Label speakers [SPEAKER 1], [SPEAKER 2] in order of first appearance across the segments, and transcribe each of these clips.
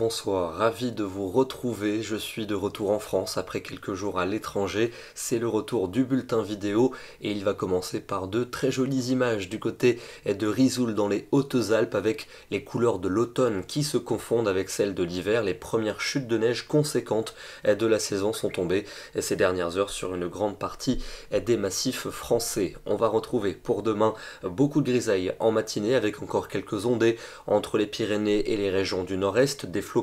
[SPEAKER 1] bonsoir, ravi de vous retrouver, je suis de retour en France après quelques jours à l'étranger, c'est le retour du bulletin vidéo et il va commencer par de très jolies images du côté de Risoul dans les Hautes-Alpes avec les couleurs de l'automne qui se confondent avec celles de l'hiver. Les premières chutes de neige conséquentes de la saison sont tombées ces dernières heures sur une grande partie des massifs français. On va retrouver pour demain beaucoup de grisailles en matinée avec encore quelques ondées entre les Pyrénées et les régions du nord-est, des flocons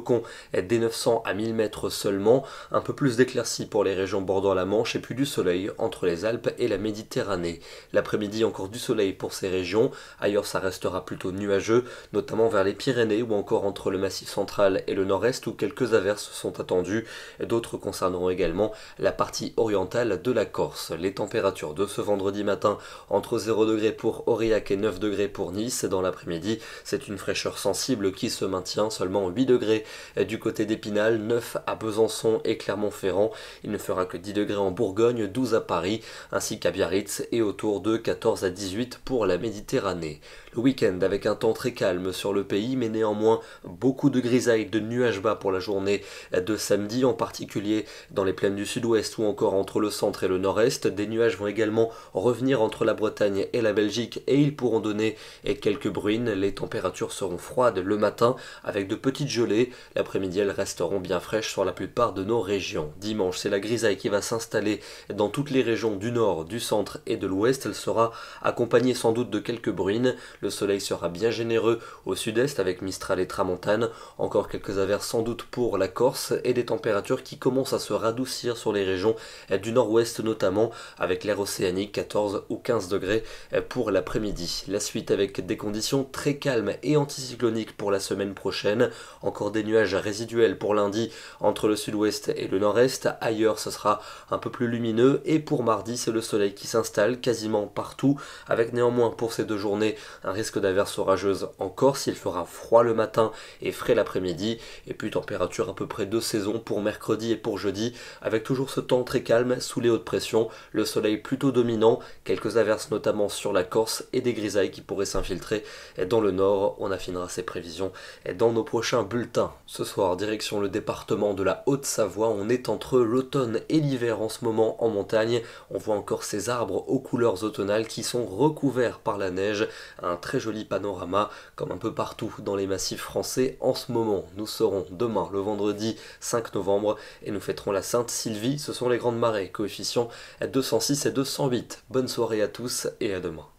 [SPEAKER 1] des 900 à 1000 mètres seulement, un peu plus d'éclaircies pour les régions bordant la Manche et puis du soleil entre les Alpes et la Méditerranée. L'après-midi encore du soleil pour ces régions, ailleurs ça restera plutôt nuageux, notamment vers les Pyrénées ou encore entre le massif central et le nord-est où quelques averses sont attendues, d'autres concerneront également la partie orientale de la Corse. Les températures de ce vendredi matin entre 0 degrés pour Aurillac et 9 degrés pour Nice, dans l'après-midi c'est une fraîcheur sensible qui se maintient, seulement 8 degrés du côté d'Épinal, 9 à Besançon et Clermont-Ferrand, il ne fera que 10 degrés en Bourgogne, 12 à Paris, ainsi qu'à Biarritz et autour de 14 à 18 pour la Méditerranée. Le week-end avec un temps très calme sur le pays, mais néanmoins beaucoup de grisailles, de nuages bas pour la journée de samedi, en particulier dans les plaines du sud-ouest ou encore entre le centre et le nord-est. Des nuages vont également revenir entre la Bretagne et la Belgique et ils pourront donner quelques bruines. Les températures seront froides le matin avec de petites gelées. L'après-midi, elles resteront bien fraîches sur la plupart de nos régions. Dimanche, c'est la grisaille qui va s'installer dans toutes les régions du nord, du centre et de l'ouest. Elle sera accompagnée sans doute de quelques bruines. Le soleil sera bien généreux au sud-est avec Mistral et Tramontane. Encore quelques averses sans doute pour la Corse et des températures qui commencent à se radoucir sur les régions du nord-ouest notamment avec l'air océanique 14 ou 15 degrés pour l'après-midi. La suite avec des conditions très calmes et anticycloniques pour la semaine prochaine. Encore des nuages résiduels pour lundi entre le sud-ouest et le nord-est. Ailleurs ce sera un peu plus lumineux et pour mardi c'est le soleil qui s'installe quasiment partout avec néanmoins pour ces deux journées un risque d'averses orageuses en Corse. Il fera froid le matin et frais l'après-midi et puis température à peu près de saison pour mercredi et pour jeudi avec toujours ce temps très calme sous les hautes pressions, le soleil plutôt dominant, quelques averses notamment sur la Corse et des grisailles qui pourraient s'infiltrer dans le nord. On affinera ces prévisions dans nos prochains bulletins. Ce soir, direction le département de la Haute-Savoie, on est entre l'automne et l'hiver en ce moment en montagne. On voit encore ces arbres aux couleurs automnales qui sont recouverts par la neige. Un très joli panorama comme un peu partout dans les massifs français en ce moment. Nous serons demain le vendredi 5 novembre et nous fêterons la Sainte Sylvie. Ce sont les grandes marées, coefficients 206 et 208. Bonne soirée à tous et à demain.